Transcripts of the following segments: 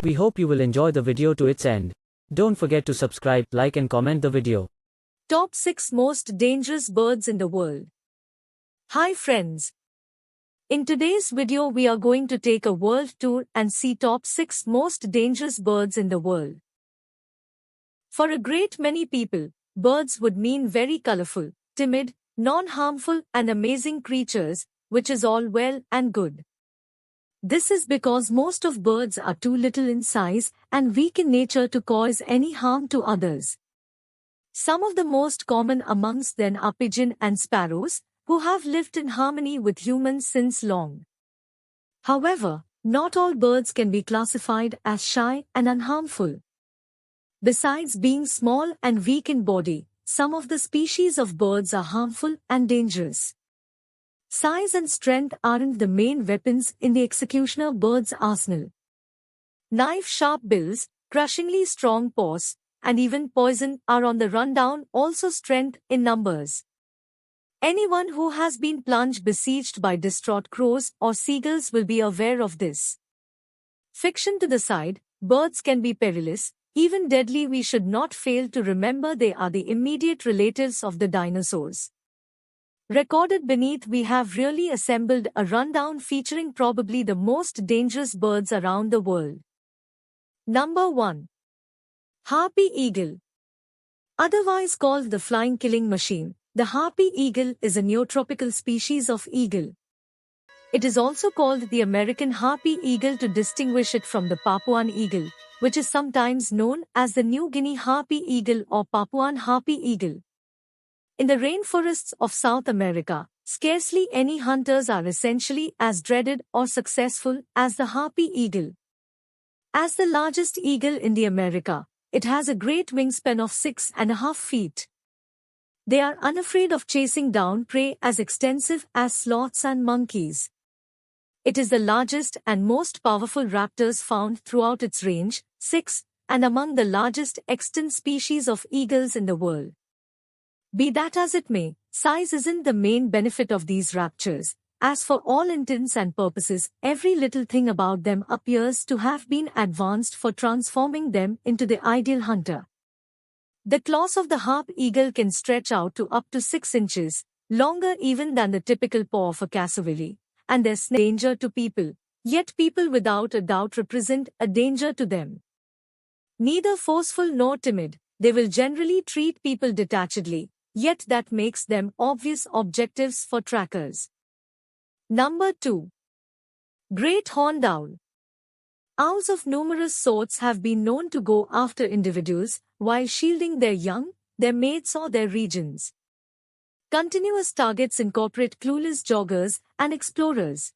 We hope you will enjoy the video to its end. Don't forget to subscribe, like and comment the video. Top 6 Most Dangerous Birds in the World. Hi friends. In today's video we are going to take a world tour and see top 6 most dangerous birds in the world. For a great many people, birds would mean very colorful, timid, non-harmful and amazing creatures, which is all well and good. This is because most of birds are too little in size and weak in nature to cause any harm to others. Some of the most common amongst them are pigeon and sparrows, who have lived in harmony with humans since long. However, not all birds can be classified as shy and unharmful. Besides being small and weak in body, some of the species of birds are harmful and dangerous. Size and strength aren't the main weapons in the executioner bird's arsenal. Knife-sharp bills, crushingly strong paws, and even poison are on the rundown, also strength in numbers. Anyone who has been plunged besieged by distraught crows or seagulls will be aware of this. Fiction to the side, birds can be perilous, even deadly. We should not fail to remember they are the immediate relatives of the dinosaurs. Recorded beneath we have really assembled a rundown featuring probably the most dangerous birds around the world. Number 1. Harpy Eagle. Otherwise called the flying killing machine, the Harpy Eagle is a neotropical species of eagle. It is also called the American Harpy Eagle to distinguish it from the Papuan eagle, which is sometimes known as the New Guinea Harpy Eagle or Papuan Harpy Eagle. In the rainforests of South America, scarcely any hunters are essentially as dreaded or successful as the Harpy Eagle. As the largest eagle in the America, it has a great wingspan of 6.5 feet. They are unafraid of chasing down prey as extensive as sloths and monkeys. It is the largest and most powerful raptors found throughout its range, 6, and among the largest extant species of eagles in the world. Be that as it may, size isn't the main benefit of these raptors, as for all intents and purposes, every little thing about them appears to have been advanced for transforming them into the ideal hunter. The claws of the harp eagle can stretch out to up to 6 inches, longer even than the typical paw of a cassowary, and their danger to people, yet people without a doubt represent a danger to them. Neither forceful nor timid, they will generally treat people detachedly, yet that makes them obvious objectives for trackers. Number 2. Great Horned Owl. Owls of numerous sorts have been known to go after individuals while shielding their young, their mates or their regions. Continuous targets incorporate clueless joggers and explorers.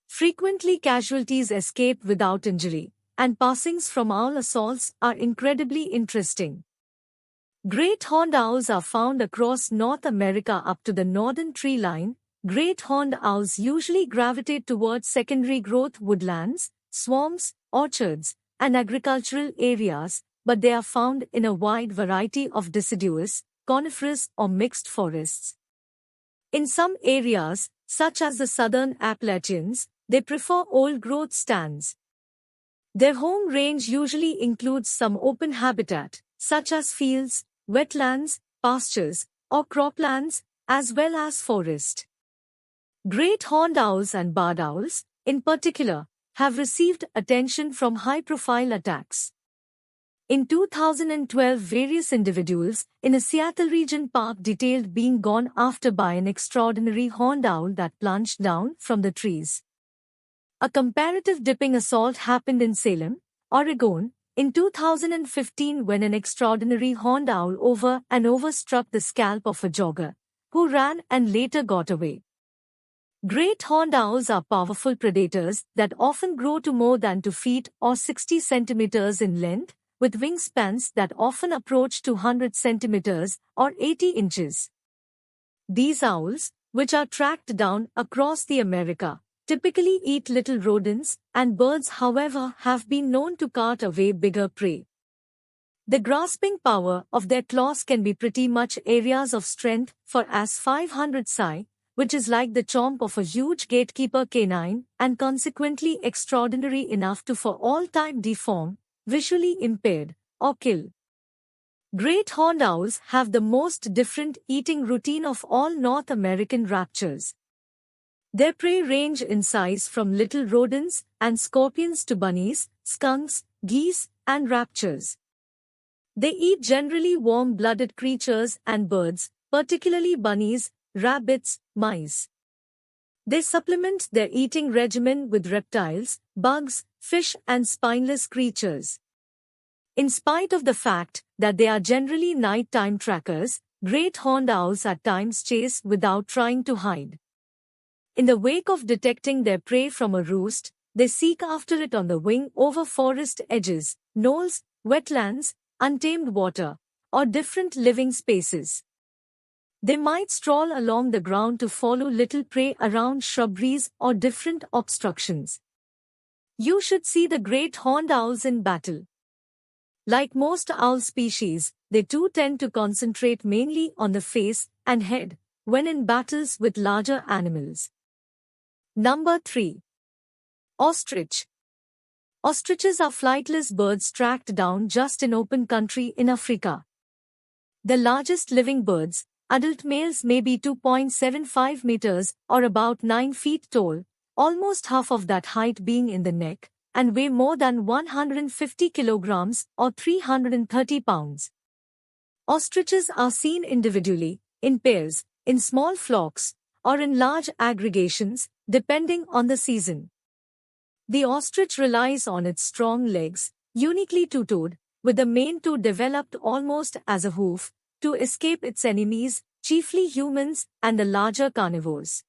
Frequently casualties escape without injury, and passings from owl assaults are incredibly interesting. Great horned owls are found across North America up to the northern tree line. Great horned owls usually gravitate towards secondary growth woodlands, swamps, orchards, and agricultural areas, but they are found in a wide variety of deciduous, coniferous or mixed forests. In some areas, such as the southern Appalachians, they prefer old-growth stands. Their home range usually includes some open habitat, such as fields, wetlands, pastures, or croplands, as well as forest. Great horned owls and barred owls, in particular, have received attention from high-profile attacks. In 2012, various individuals in a Seattle region park detailed being gone after by an extraordinary horned owl that plunged down from the trees. A comparative dipping assault happened in Salem, Oregon, in 2015 when an extraordinary horned owl over struck the scalp of a jogger, who ran and later got away. Great horned owls are powerful predators that often grow to more than 2 feet or 60 centimeters in length, with wingspans that often approach 200 centimeters or 80 inches. These owls, which are tracked down across the America, typically eat little rodents and birds. However, have been known to cart away bigger prey. The grasping power of their claws can be pretty much areas of strength for as 500 psi, which is like the chomp of a huge gatekeeper canine and consequently extraordinary enough to for all time deform, visually impaired, or kill. Great horned owls have the most different eating routine of all North American raptors. Their prey range in size from little rodents and scorpions to bunnies, skunks, geese, and raptors. They eat generally warm-blooded creatures and birds, particularly bunnies, rabbits, mice. They supplement their eating regimen with reptiles, bugs, fish, and spineless creatures. In spite of the fact that they are generally nighttime trackers, great horned owls at times chase without trying to hide. In the wake of detecting their prey from a roost, they seek after it on the wing over forest edges, knolls, wetlands, untamed water, or different living spaces. They might stroll along the ground to follow little prey around shrubberies or different obstructions. You should see the great horned owls in battle. Like most owl species, they too tend to concentrate mainly on the face and head when in battles with larger animals. Number 3. Ostrich. Ostriches are flightless birds tracked down just in open country in Africa. The largest living birds, adult males may be 2.75 meters or about 9 feet tall, almost half of that height being in the neck, and weigh more than 150 kilograms or 330 pounds. Ostriches are seen individually, in pairs, in small flocks, or in large aggregations, depending on the season. The ostrich relies on its strong legs, uniquely two-toed, with the main two developed almost as a hoof, to escape its enemies, chiefly humans and the larger carnivores.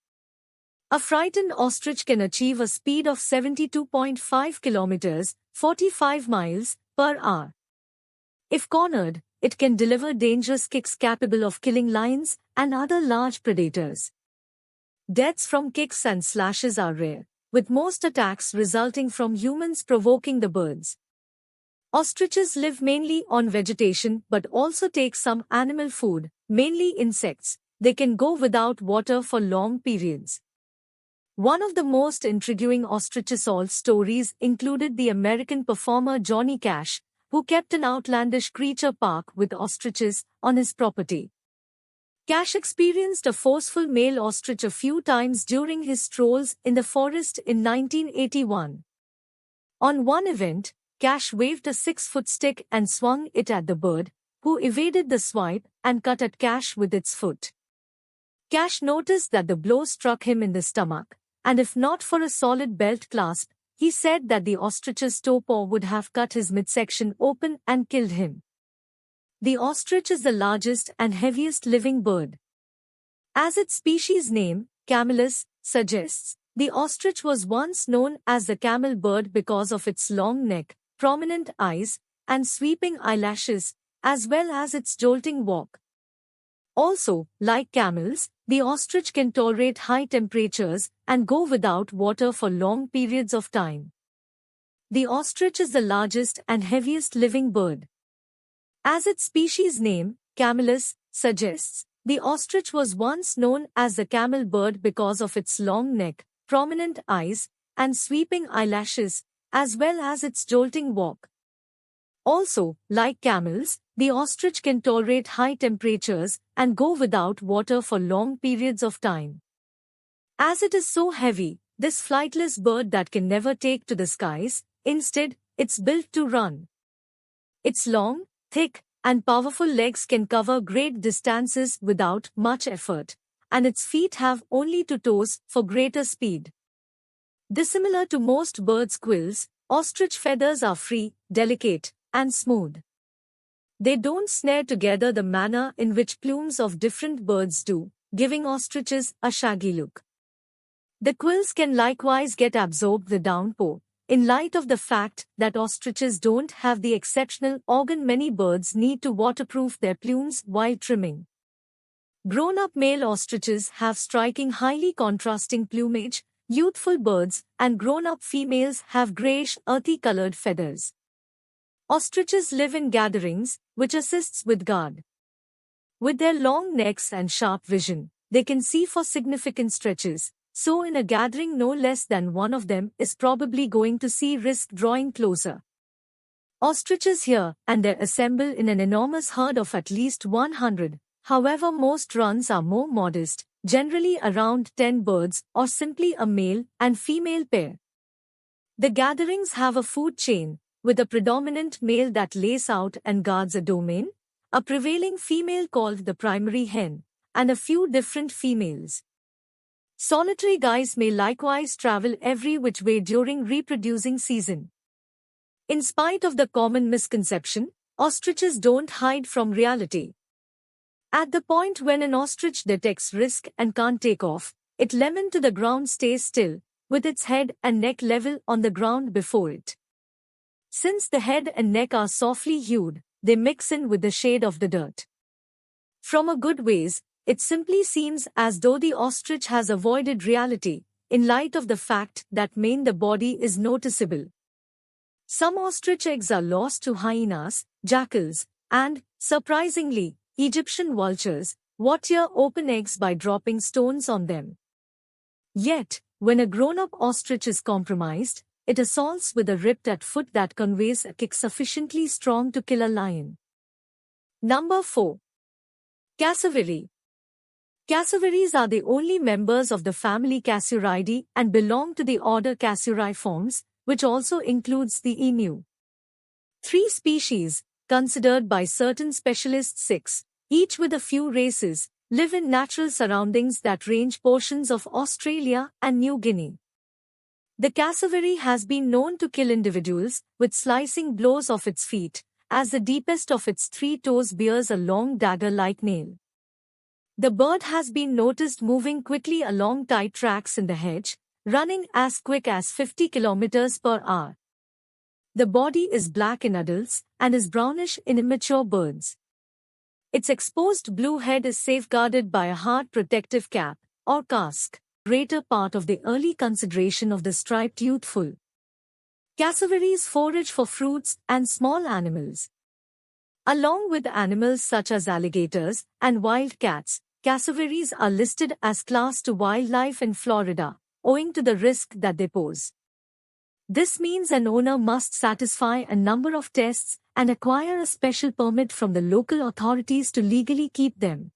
A frightened ostrich can achieve a speed of 72.5 kilometers, 45 miles, per hour. If cornered, it can deliver dangerous kicks capable of killing lions and other large predators. Deaths from kicks and slashes are rare, with most attacks resulting from humans provoking the birds. Ostriches live mainly on vegetation but also take some animal food, mainly insects. They can go without water for long periods. One of the most intriguing ostrich assault stories included the American performer Johnny Cash, who kept an outlandish creature park with ostriches on his property. Cash experienced a forceful male ostrich a few times during his strolls in the forest in 1981. On one event, Cash waved a 6-foot stick and swung it at the bird, who evaded the swipe and cut at Cash with its foot. Cash noticed that the blow struck him in the stomach, and if not for a solid belt clasp, he said that the ostrich's toe paw would have cut his midsection open and killed him. The ostrich is the largest and heaviest living bird. As its species name, Camelus, suggests, the ostrich was once known as the camel bird because of its long neck, prominent eyes, and sweeping eyelashes, as well as its jolting walk. Also, like camels, the ostrich can tolerate high temperatures and go without water for long periods of time. The ostrich is the largest and heaviest living bird. As its species name, Camelus, suggests, the ostrich was once known as the camel bird because of its long neck, prominent eyes, and sweeping eyelashes, as well as its jolting walk. Also, like camels, the ostrich can tolerate high temperatures and go without water for long periods of time. As it is so heavy, this flightless bird that can never take to the skies, instead, it's built to run. Its long, thick, and powerful legs can cover great distances without much effort, and its feet have only 2 toes for greater speed. Dissimilar to most birds' quills, ostrich feathers are free, delicate, and smooth. They don't snare together the manner in which plumes of different birds do, giving ostriches a shaggy look. The quills can likewise get absorbed the downpour, in light of the fact that ostriches don't have the exceptional organ many birds need to waterproof their plumes while trimming. Grown-up male ostriches have striking highly contrasting plumage, youthful birds and grown-up females have grayish earthy-colored feathers. Ostriches live in gatherings, which assists with guard. With their long necks and sharp vision, they can see for significant stretches, so in a gathering no less than one of them is probably going to see risk drawing closer. Ostriches here and there assemble in an enormous herd of at least 100, however most runs are more modest, generally around 10 birds or simply a male and female pair. The gatherings have a food chain, with a predominant male that lays out and guards a domain, a prevailing female called the primary hen, and a few different females. Solitary guys may likewise travel every which way during reproducing season. In spite of the common misconception, ostriches don't hide from reality. At the point when an ostrich detects risk and can't take off, it lemon to the ground stays still, with its head and neck level on the ground before it. Since the head and neck are softly hued, they mix in with the shade of the dirt. From a good ways, it simply seems as though the ostrich has avoided reality, in light of the fact that the body is noticeable. Some ostrich eggs are lost to hyenas, jackals, and, surprisingly, Egyptian vultures, what tear open eggs by dropping stones on them. Yet, when a grown-up ostrich is compromised, it assaults with a ripped foot that conveys a kick sufficiently strong to kill a lion. Number 4. Cassowary. Cassowaries are the only members of the family Cassowaridae and belong to the order Cassowariiformes, which also includes the emu. 3 species, considered by certain specialists 6, each with a few races, live in natural surroundings that range portions of Australia and New Guinea. The cassowary has been known to kill individuals with slicing blows of its feet, as the deepest of its 3 toes bears a long dagger-like nail. The bird has been noticed moving quickly along tight tracks in the hedge, running as quick as 50 km per hour. The body is black in adults and is brownish in immature birds. Its exposed blue head is safeguarded by a hard protective cap, or casque, greater part of the early consideration of the striped youthful. Cassowaries forage for fruits and small animals. Along with animals such as alligators and wild cats, cassowaries are listed as Class II wildlife in Florida, owing to the risk that they pose. This means an owner must satisfy a number of tests and acquire a special permit from the local authorities to legally keep them.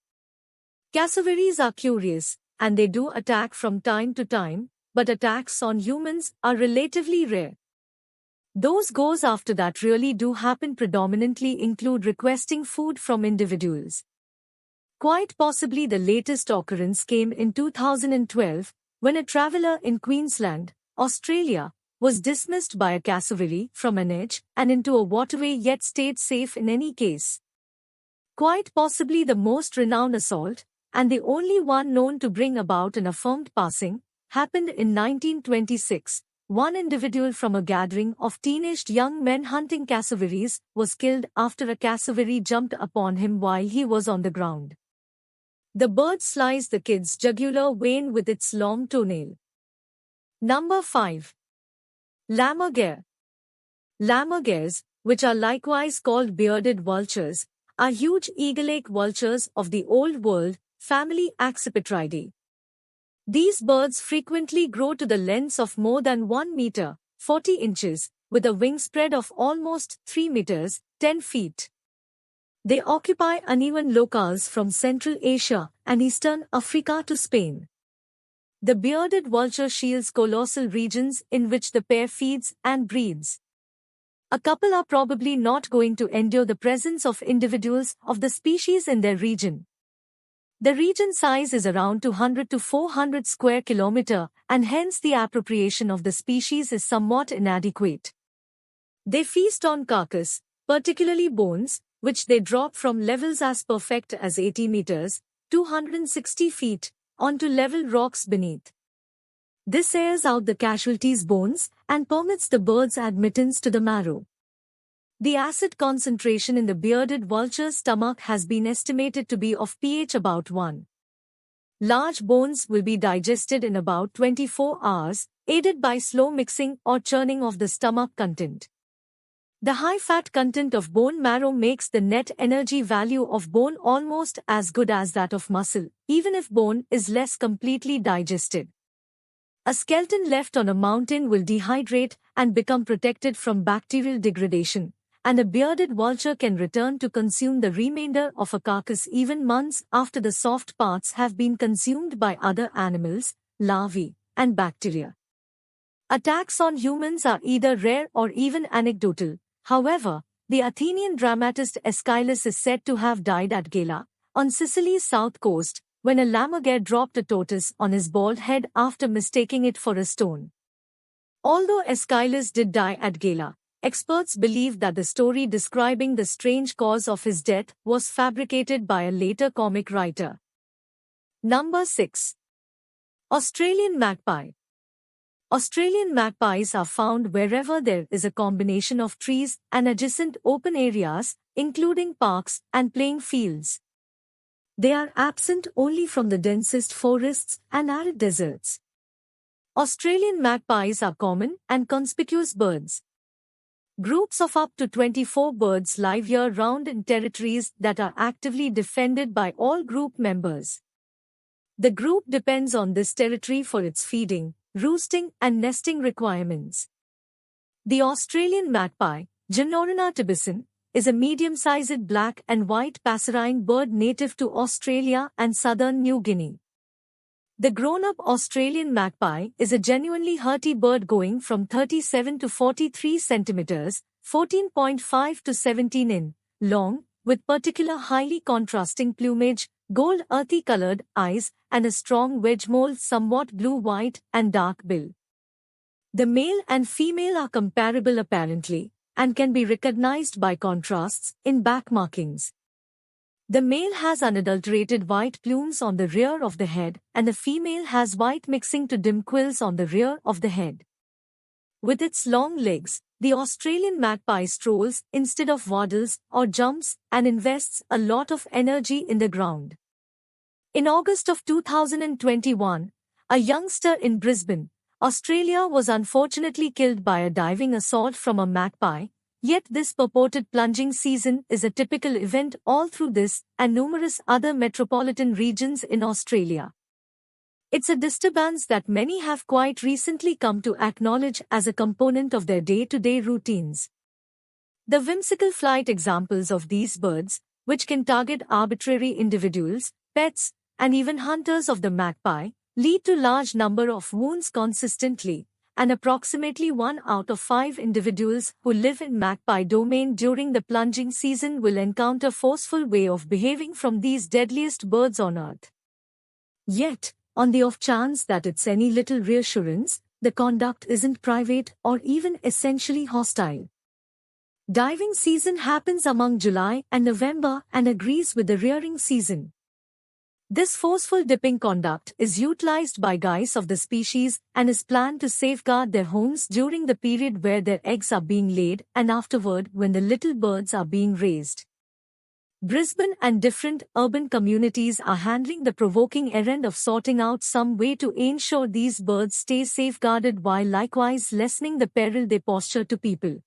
Cassowaries are curious, and they do attack from time to time, but attacks on humans are relatively rare. Those goes after that really do happen predominantly include requesting food from individuals. Quite possibly the latest occurrence came in 2012, when a traveller in Queensland, Australia, was dismissed by a cassowary from an edge and into a waterway yet stayed safe in any case. Quite possibly the most renowned assault, and the only one known to bring about an affirmed passing, happened in 1926. One individual from a gathering of teenaged young men hunting cassowaries was killed after a cassowary jumped upon him while he was on the ground. The bird sliced the kid's jugular vein with its long toenail. Number 5. Lammergeier. Lammergeiers, which are likewise called bearded vultures, are huge eagle-like vultures of the Old World, family Accipitridae. These birds frequently grow to the lengths of more than 1 meter, 40 inches, with a wingspread of almost 3 meters, 10 feet. They occupy uneven locales from Central Asia and Eastern Africa to Spain. The bearded vulture shields colossal regions in which the pair feeds and breeds. A couple are probably not going to endure the presence of individuals of the species in their region. The region size is around 200 to 400 square kilometer, and hence the appropriation of the species is somewhat inadequate. They feast on carcass, particularly bones, which they drop from levels as perfect as 80 meters, 260 feet, onto level rocks beneath. This airs out the casualties' bones and permits the bird's admittance to the marrow. The acid concentration in the bearded vulture's stomach has been estimated to be of pH about 1. Large bones will be digested in about 24 hours, aided by slow mixing or churning of the stomach content. The high fat content of bone marrow makes the net energy value of bone almost as good as that of muscle, even if bone is less completely digested. A skeleton left on a mountain will dehydrate and become protected from bacterial degradation, and a bearded vulture can return to consume the remainder of a carcass even months after the soft parts have been consumed by other animals, larvae, and bacteria. Attacks on humans are either rare or even anecdotal. However, the Athenian dramatist Aeschylus is said to have died at Gela, on Sicily's south coast, when a lammergeier dropped a tortoise on his bald head after mistaking it for a stone. Although Aeschylus did die at Gela, experts believe that the story describing the strange cause of his death was fabricated by a later comic writer. Number 6. Australian Magpie. Australian magpies are found wherever there is a combination of trees and adjacent open areas, including parks and playing fields. They are absent only from the densest forests and arid deserts. Australian magpies are common and conspicuous birds. Groups of up to 24 birds live year-round in territories that are actively defended by all group members. The group depends on this territory for its feeding, roosting and nesting requirements. The Australian magpie, Gymnorhina tibicin, is a medium-sized black and white passerine bird native to Australia and southern New Guinea. The grown-up Australian magpie is a genuinely hearty bird going from 37 to 43 centimeters, 14.5 to 17 in, long, with particular highly contrasting plumage, gold earthy-colored eyes, and a strong wedge mold somewhat blue-white and dark bill. The male and female are comparable apparently, and can be recognized by contrasts in back markings. The male has unadulterated white plumes on the rear of the head, and the female has white mixing to dim quills on the rear of the head. With its long legs, the Australian magpie strolls instead of waddles or jumps and invests a lot of energy in the ground. In August of 2021, a youngster in Brisbane, Australia was unfortunately killed by a diving assault from a magpie, yet this purported plunging season is a typical event all through this and numerous other metropolitan regions in Australia. It's a disturbance that many have quite recently come to acknowledge as a component of their day-to-day routines. The whimsical flight examples of these birds, which can target arbitrary individuals, pets, and even hunters of the magpie, lead to large number of wounds consistently, and approximately 1 out of 5 individuals who live in magpie domain during the plunging season will encounter forceful way of behaving from these deadliest birds on earth. Yet, on the off chance that it's any little reassurance, the conduct isn't private or even essentially hostile. Diving season happens among July and November and agrees with the rearing season. This forceful dipping conduct is utilized by guys of the species and is planned to safeguard their homes during the period where their eggs are being laid and afterward when the little birds are being raised. Brisbane and different urban communities are handling the provoking errand of sorting out some way to ensure these birds stay safeguarded while likewise lessening the peril they posture to people.